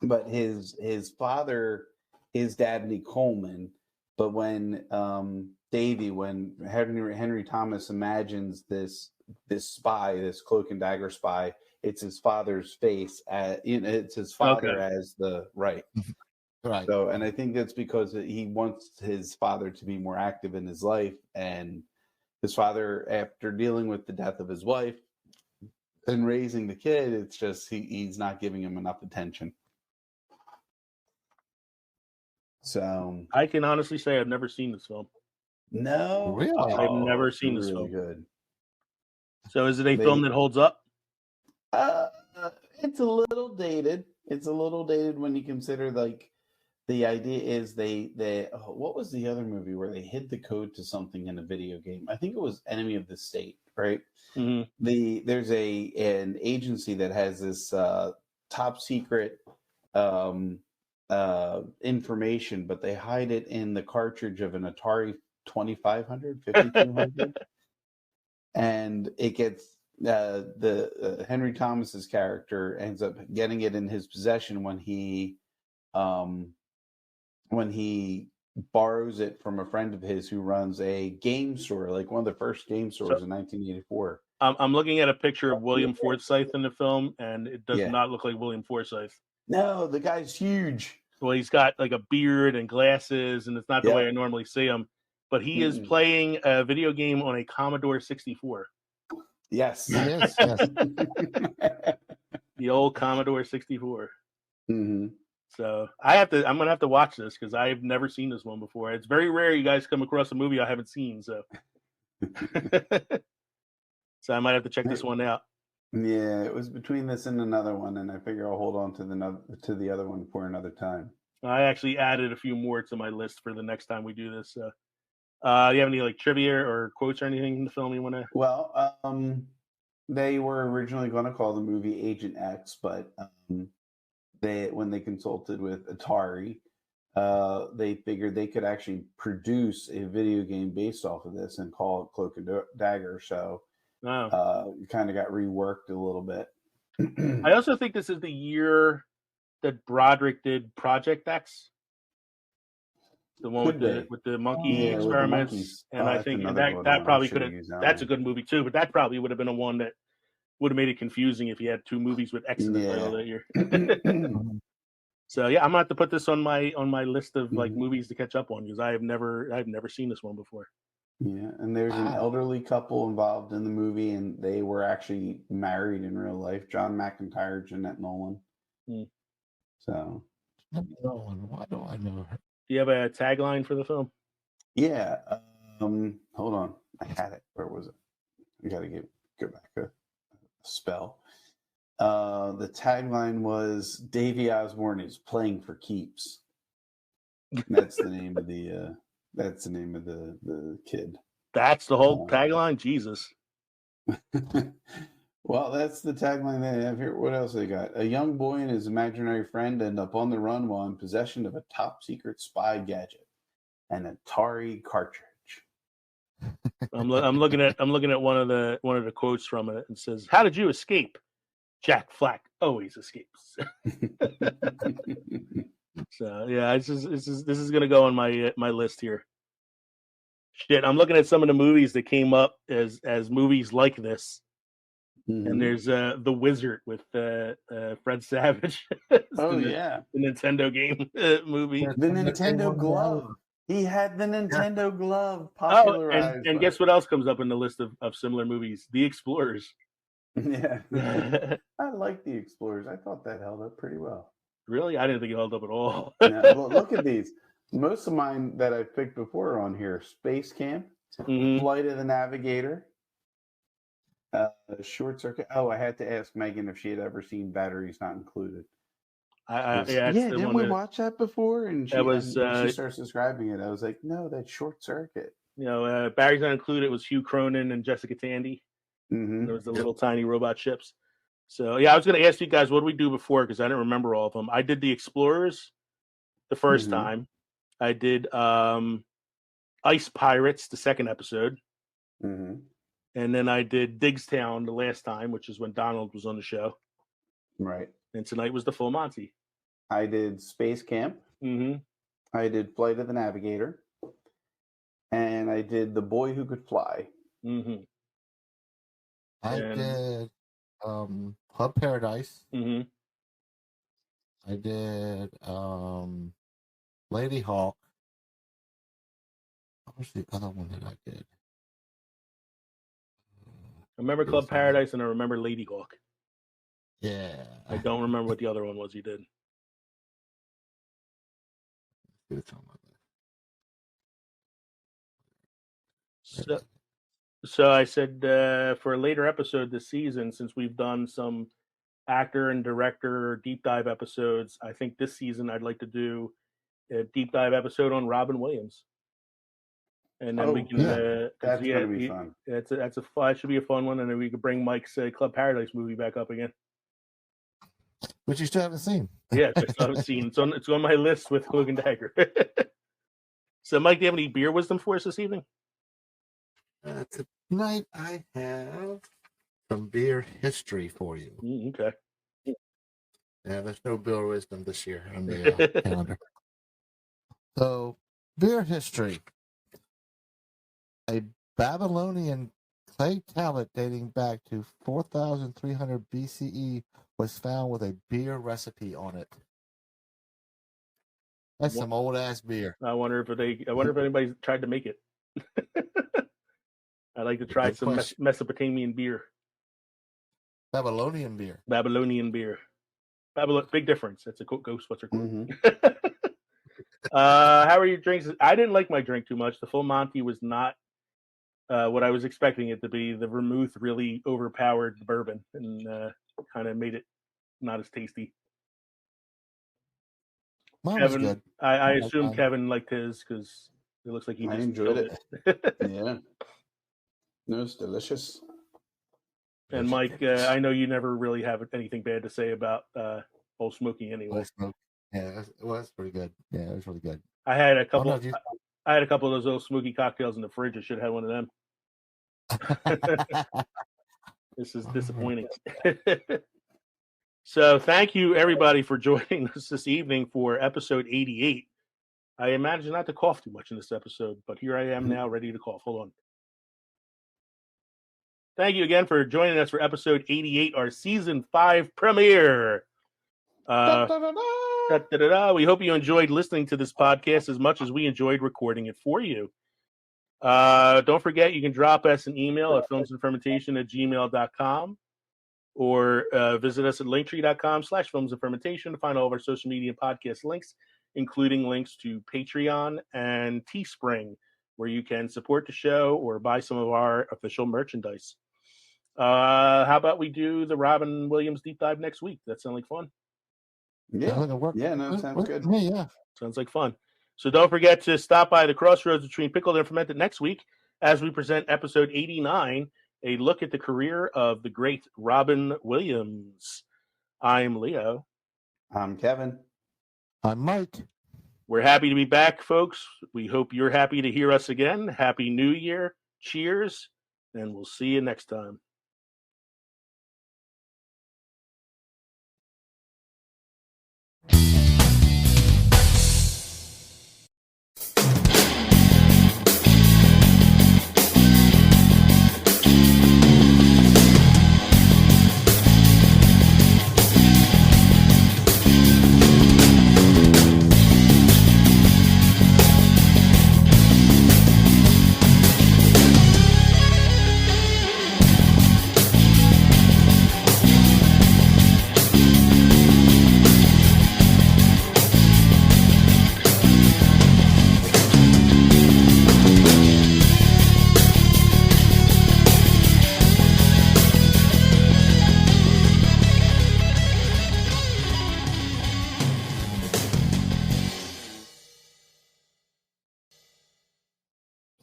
but his father is Dabney Coleman. But when Henry Thomas imagines this spy, this Cloak and Dagger spy, it's his father's face. It's his father as the right. So, and I think that's because he wants his father to be more active in his life, and his father, after dealing with the death of his wife and raising the kid, it's just he's not giving him enough attention. So I can honestly say I've never seen this film. No, really, I've never seen this really film. Good. So is it a film that holds up? It's a little dated. It's a little dated when you consider like the idea is they what was the other movie where they hid the code to something in a video game? I think it was Enemy of the State, right? There's an agency that has this top secret information, but they hide it in the cartridge of an Atari 2500, 5200, and it gets the Henry Thomas's character ends up getting it in his possession when he borrows it from a friend of his who runs a game store, like one of the first game stores in 1984. I'm looking at a picture of William Forsythe in the film, and it does not look like William Forsythe. No, the guy's huge. Well, he's got like a beard and glasses, and it's not the way I normally see him. But he is playing a video game on a Commodore 64. Yes. Yes. The old Commodore 64. So I'm gonna have to watch this because I've never seen this one before. It's very rare you guys come across a movie I haven't seen, so so I might have to check this one out. Yeah, it was between this and another one, and I figure I'll hold on to the other one for another time. I actually added a few more to my list for the next time we do this. So, you have any like trivia or quotes or anything in the film you want to? Well, they were originally going to call the movie Agent X, but when they consulted with Atari, they figured they could actually produce a video game based off of this and call it Cloak and Dagger. So it kind of got reworked a little bit. I also think this is the year that Broderick did Project X, the one with the monkey experiments, and I think that probably could have. That's a good movie too, but that probably would have been a one that would have made it confusing if you had 2 movies with X in the title that year. Mhm. So yeah, I'm gonna have to put this on my list of like Mhm. movies to catch up on because I've never seen this one before. Yeah, and there's an Wow. elderly couple involved in the movie, and they were actually married in real life. John McIntyre, Jeanette Nolan. Hmm. So Why do I know her? Do you have a tagline for the film? yeah, hold on, I had it. Where was it? I gotta go back a spell. The tagline was Davy Osborne is playing for keeps. That's the name of the the kid. That's the whole tagline. Jesus. Well, that's the tagline they have here. What else they got? A young boy and his imaginary friend end up on the run while in possession of a top secret spy gadget, an Atari cartridge. I'm looking at one of the quotes from it and says, "How did you escape? Jack Flack always escapes." So yeah, this is gonna go on my list here. Shit, I'm looking at some of the movies that came up as movies like this, and Mhm. there's The Wizard with Fred Savage. Oh the, yeah, the Nintendo game movie. the Nintendo glove. He had the Nintendo glove Oh, popularized. and guess what else comes up in the list of similar movies? The Explorers. Yeah, I like the Explorers. I thought that held up pretty well. Really? I didn't think it held up at all. Now, well, look at these. Most of mine that I picked before are on here: Space Camp, Mhm. Flight of the Navigator, Short Circuit. Oh, I had to ask Megan if she had ever seen Batteries Not Included. Yeah, it's Yeah, the didn't one we that watch that before? And that was when she starts describing it, I was like, no, that's Short Circuit. Barry's Not Included was Hugh Cronin and Jessica Tandy. Mm-hmm. There was the little tiny robot ships. So yeah, I was going to ask you guys what did we do before because I didn't remember all of them. I did the Explorers the first Mhm. time. I did Ice Pirates the second episode, Mm-hmm. and then I did Digstown the last time, which is when Donald was on the show. Right. And tonight was the full Monty. I did Space Camp. Mm-hmm. I did Flight of the Navigator. And I did The Boy Who Could Fly. Mm-hmm. I did Club Paradise. Mm-hmm. I did Lady Hawk. What was the other one that I did? I remember Club Paradise and I remember Lady Hawk. Yeah. I don't remember what the other one was you did. So I said for a later episode this season, since we've done some actor and director deep dive episodes, I think this season I'd like to do a deep dive episode on Robin Williams. And then we can, that's going to be fun. That should be a fun one. And then we could bring Mike's Club Paradise movie back up again. Which you still haven't seen. Yeah, I still haven't seen. It's on my list with Cloak and Dagger. So, Mike, do you have any beer wisdom for us this evening? Tonight I have some beer history for you. Okay. Yeah, there's no beer wisdom this year on the calendar. So, beer history. A Babylonian clay tablet dating back to 4,300 BCE was found with a beer recipe on it. That's some old ass beer. I wonder if anybody's tried to make it. I'd like to try some Mesopotamian beer. Babylonian beer. Big difference. That's a Ghostbuster quote. Mm-hmm. How are your drinks? I didn't like my drink too much. The full Monty was not what I was expecting it to be. The vermouth really overpowered the bourbon and kind of made it not as tasty. Mine Kevin, was good. I assume Kevin liked his because it looks like he just enjoyed it. Yeah. No, it's delicious. And Mike, I know you never really have anything bad to say about Old Smoky anyway. Old Smoke. Yeah, it was pretty good. Yeah, it was really good. I had a couple. I had a couple of those Old Smoky cocktails in the fridge. I should have had one of them. This is disappointing. So thank you everybody for joining us this evening for episode 88. I imagine not to cough too much in this episode, but here I am now ready to cough. Hold on. Thank you again for joining us for episode 88, our season 5 premiere. We hope you enjoyed listening to this podcast as much as we enjoyed recording it for you. Don't forget, you can drop us an email at filmsandfermentation@gmail.com or visit us at linktree.com/filmsandfermentation to find all of our social media and podcast links, including links to Patreon and Teespring, where you can support the show or buy some of our official merchandise. How about we do the Robin Williams deep dive next week? That sound like fun? Yeah, no, sounds good. Yeah. Sounds like fun. So don't forget to stop by the crossroads between pickled and fermented next week as we present episode 89, a look at the career of the great Robin Williams. I'm Leo. I'm Kevin. I'm Mike. We're happy to be back, folks. We hope you're happy to hear us again. Happy New Year. Cheers. And we'll see you next time.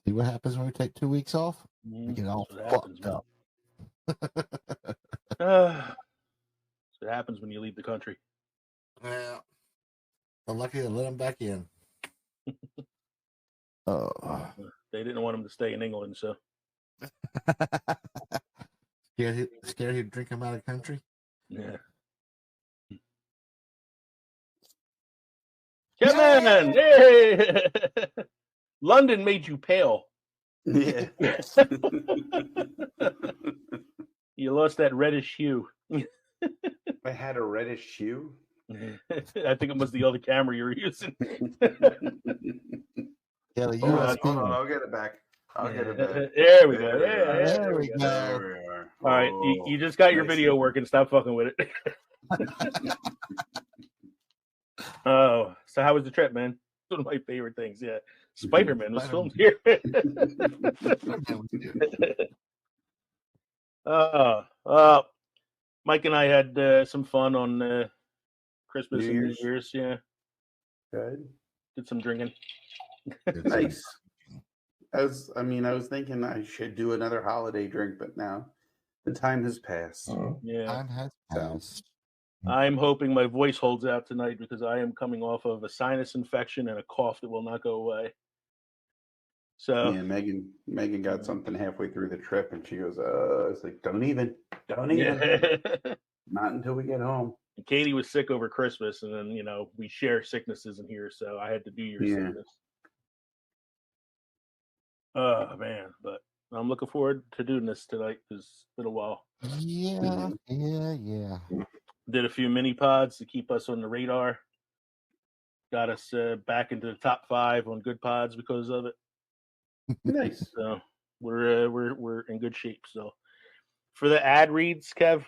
See what happens when we take 2 weeks off? We get all fucked up. That's what happens when you leave the country. Yeah. I'm lucky to let him back in. Oh. They didn't want him to stay in England, so. Scared he'd drink him out of the country? Yeah. Kevin! Hey! London made you pale. Yeah. You lost that reddish hue. I had a reddish hue. I think it was the other camera you were using. Yeah, the Hold USB. on, I'll get it back. I'll get it back. There we go. There we go. There we are. All right, you just got your nice. video working. Stop fucking with it. Oh, so how was the trip, man? One of my favorite things. Yeah, Spider-Man was filmed here. Mike and I had some fun on Christmas and New Year's. Yeah, Good. did some drinking. Nice. I was thinking I should do another holiday drink, but now the time has passed. Yeah, Time has passed. I'm hoping my voice holds out tonight because I am coming off of a sinus infection and a cough that will not go away. So Yeah, Megan got something halfway through the trip, and she goes, "It's like don't even, yeah. not until we get home." And Katie was sick over Christmas, and then we share sicknesses in here, so I had to do your sickness. Oh man, but I'm looking forward to doing this tonight because it's been a while. Yeah. Did a few mini pods to keep us on the radar. Got us back into the top 5 on good pods because of it. Nice. So we're in good shape. So for the ad reads, Kev.